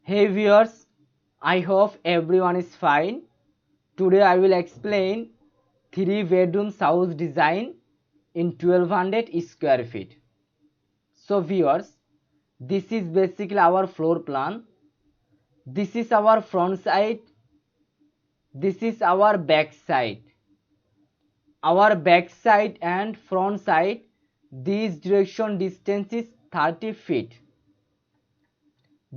Hey viewers, I hope everyone is fine. Today I will explain 3 bedrooms house design in 1200 square feet. So viewers, this is basically our floor plan. This is our front side. This is our back side. Our back side and front side, this direction distance is 30 feet.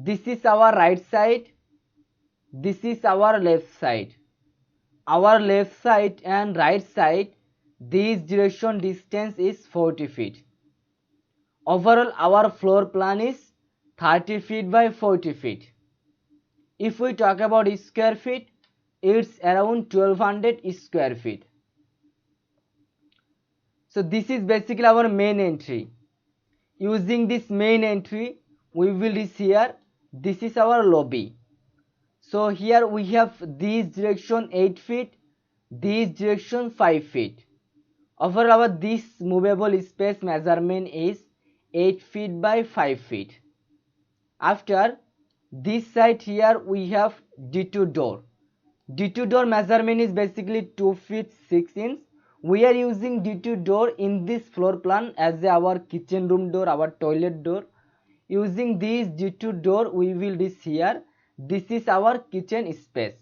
This is our right side. This is our left side. Our left side and right side, this direction distance is 40 feet. Overall, our floor plan is 30 feet by 40 feet. If we talk about square feet, it's around 1200 square feet. So this is basically our main entry. Using this main entry, we will reach here. This is our lobby. So here we have this direction 8 feet, this direction 5 feet. Overall, our this movable space measurement is 8 feet by 5 feet. After this side here we have D2 door. D2 door measurement is basically 2 feet 6 inches. We are using D2 door in this floor plan as our kitchen room door, our toilet door. Using this D2 door we will reach here. This is our kitchen space.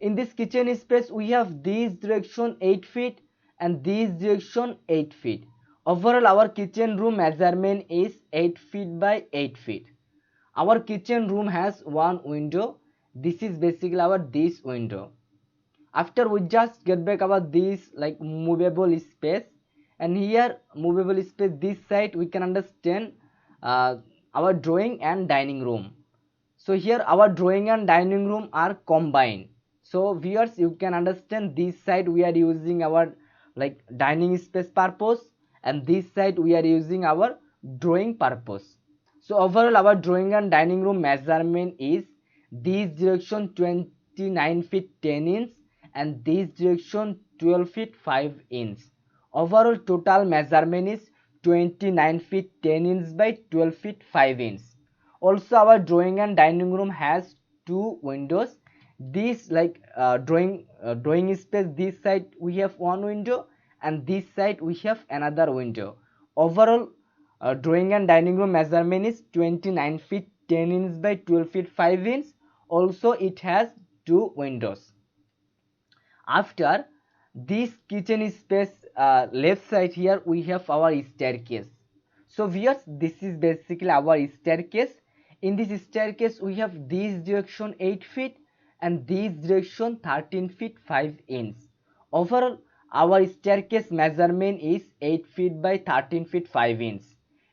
In this kitchen space we have this direction 8 feet and this direction 8 feet. Overall our kitchen room measurement is 8 feet by 8 feet. Our kitchen room has one window. This is basically our this window. After we just get back our this like movable space, and here movable space this side we can understand our drawing and dining room. So here our drawing and dining room are combined. So viewers, you can understand this side we are using our like dining space purpose, and this side we are using our drawing purpose. So overall our drawing and dining room measurement is this direction 29 feet 10 inch and this direction 12 feet 5 inch. Overall total measurement is 29 feet 10 inch by 12 feet 5 inch. Also our drawing and dining room has two windows. This like drawing space, this side we have one window and this side we have another window. Overall drawing and dining room measurement is 29 feet 10 inch by 12 feet 5 inch. Also it has two windows. After this kitchen space left side here we have our staircase. So viewers, this is basically our staircase. In this staircase we have this direction 8 feet and this direction 13 feet 5 inch. Overall our staircase measurement is 8 feet by 13 feet 5 inch,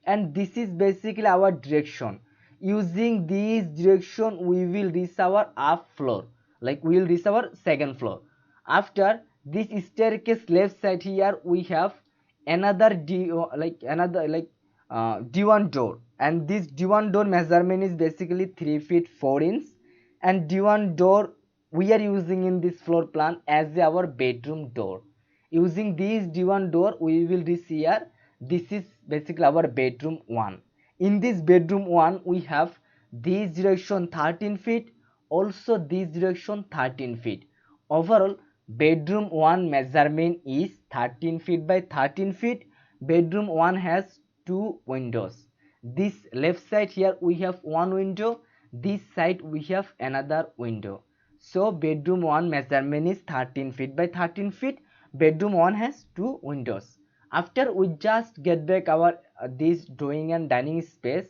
and this is basically our direction. Using this direction we will reach our up floor, like we will reach our second floor. After this staircase left side here we have another D1 door, and this D1 door measurement is basically 3 feet 4 inch, and D1 door we are using in this floor plan as our bedroom door. Using this D1 door we will reach here. This is basically our bedroom 1. In this bedroom 1 we have this direction 13 feet, also this direction 13 feet. Overall bedroom 1 measurement is 13 feet by 13 feet. Bedroom 1 has two windows. This left side here we have one window, this side we have another window. So bedroom 1 measurement is 13 feet by 13 feet. Bedroom 1 has two windows. After we just get back our this drawing and dining space,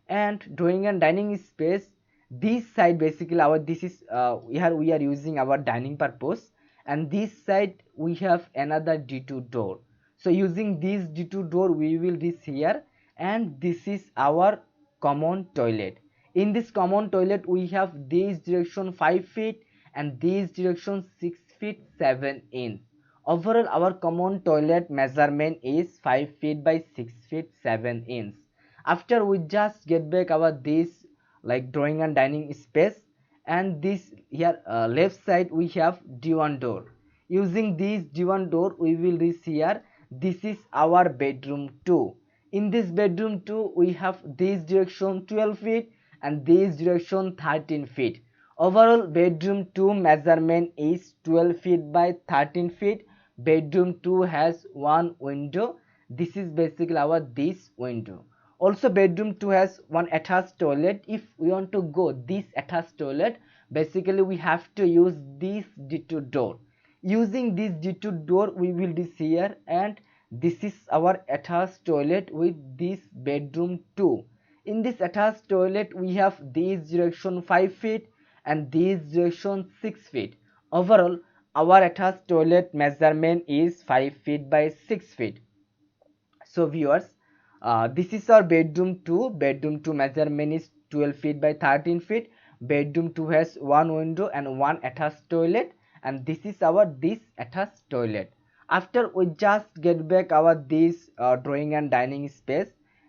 and drawing and dining space, this side basically our this is here we are using our dining purpose, and this side we have another D2 door. So using this D2 door we will reach here, and this is our common toilet. In this common toilet we have this direction 5 feet and this direction 6 feet 7 inch. Overall our common toilet measurement is 5 feet by 6 feet 7 inch. After we just get back our this like drawing and dining space, and this here left side we have D1 door. Using this D1 door we will reach here. This is our bedroom 2. In this bedroom 2 we have this direction 12 feet and this direction 13 feet. Overall bedroom 2 measurement is 12 feet by 13 feet. Bedroom 2 has one window. This is basically our this window. Also bedroom 2 has one attached toilet. If we want to go this attached toilet, basically we have to use this detour door. Using this detour door we will this here, and this is our attached toilet with this bedroom 2. In this attached toilet we have this direction 5 feet and this direction 6 feet. Overall our attached toilet measurement is 5 feet by 6 feet. So viewers, this is our bedroom 2. Bedroom 2 measurement is 12 feet by 13 feet. Bedroom 2 has one window and one attached toilet, and this is our this attached toilet. After we just get back our this drawing and dining space,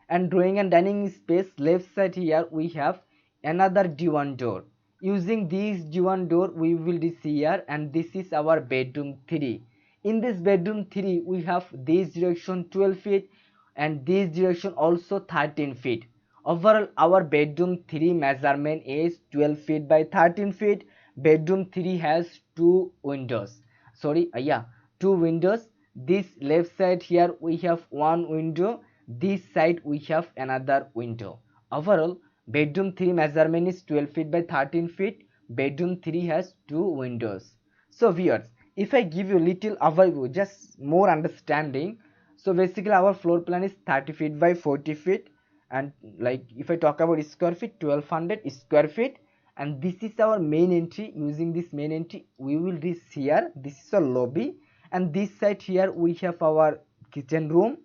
and drawing and dining space left side here we have another divan door. Using this divan door we will this here, and this is our bedroom 3. In this bedroom 3 we have this direction 12 feet and this direction also 13 feet. Overall our bedroom 3 measurement is 12 feet by 13 feet. Bedroom 3 has two windows. Two windows. This left side here we have one window. This side we have another window. Overall bedroom 3 measurement is 12 feet by 13 feet. Bedroom 3 has two windows. So viewers, if I give you little overview, just more understanding. So basically our floor plan is 30 feet by 40 feet, and like if I talk about square feet, 1200 square feet, and this is our main entry. Using this main entry we will reach here. This is a lobby, and this side here we have our kitchen room,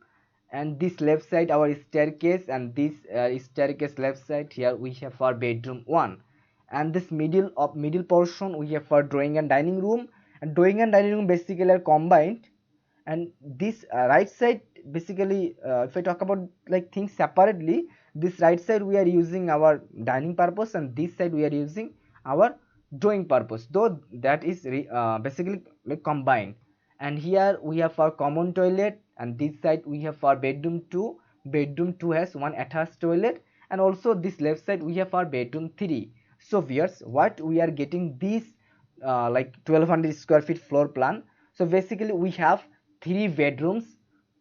and this left side our staircase, and this staircase left side here we have our bedroom 1, and this middle portion we have our drawing and dining room. And drawing and dining room basically are combined, and this right side basically if I talk about like things separately, this right side we are using our dining purpose, and this side we are using our drawing purpose, though that is basically like combined. And here we have our common toilet, and this side we have our bedroom 2. Bedroom 2 has one attached toilet, and also this left side we have our bedroom 3. So viewers, what we are getting this like 1200 square feet floor plan. So basically we have 3 bedrooms,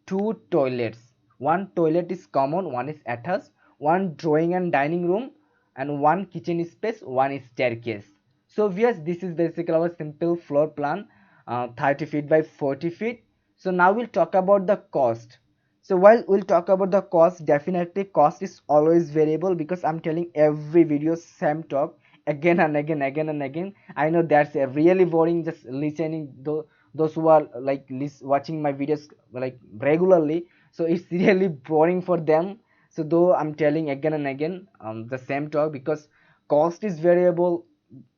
2 toilets. One toilet is common, one is attached, one drawing and dining room, and one kitchen space, one is staircase. So viewers, this is basically our simple floor plan, 30 feet by 40 feet. So now we'll talk about the cost. So while we'll talk about the cost, definitely cost is always variable, because I'm telling every video same talk again and again. I know that's really boring just listening those who are like watching my videos like regularly, so it's really boring for them. So though I'm telling again and again the same talk, because cost is variable.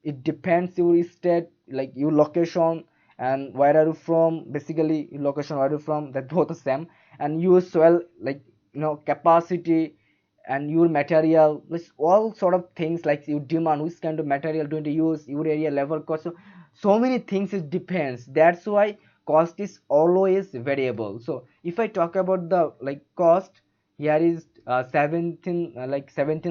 It depends your state, like your location, and where are you from. Basically your location, where are you from, that both the same. And your soil, like capacity, and your material, with all sort of things, like your demand, which kind of material going to use, your area, level cost. So many things, it depends. That's why cost is always variable. So if I talk about the like cost, here is 17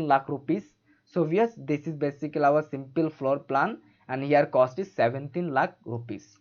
lakh rupees. So yes, this is basically our simple floor plan, and here cost is 17 lakh rupees.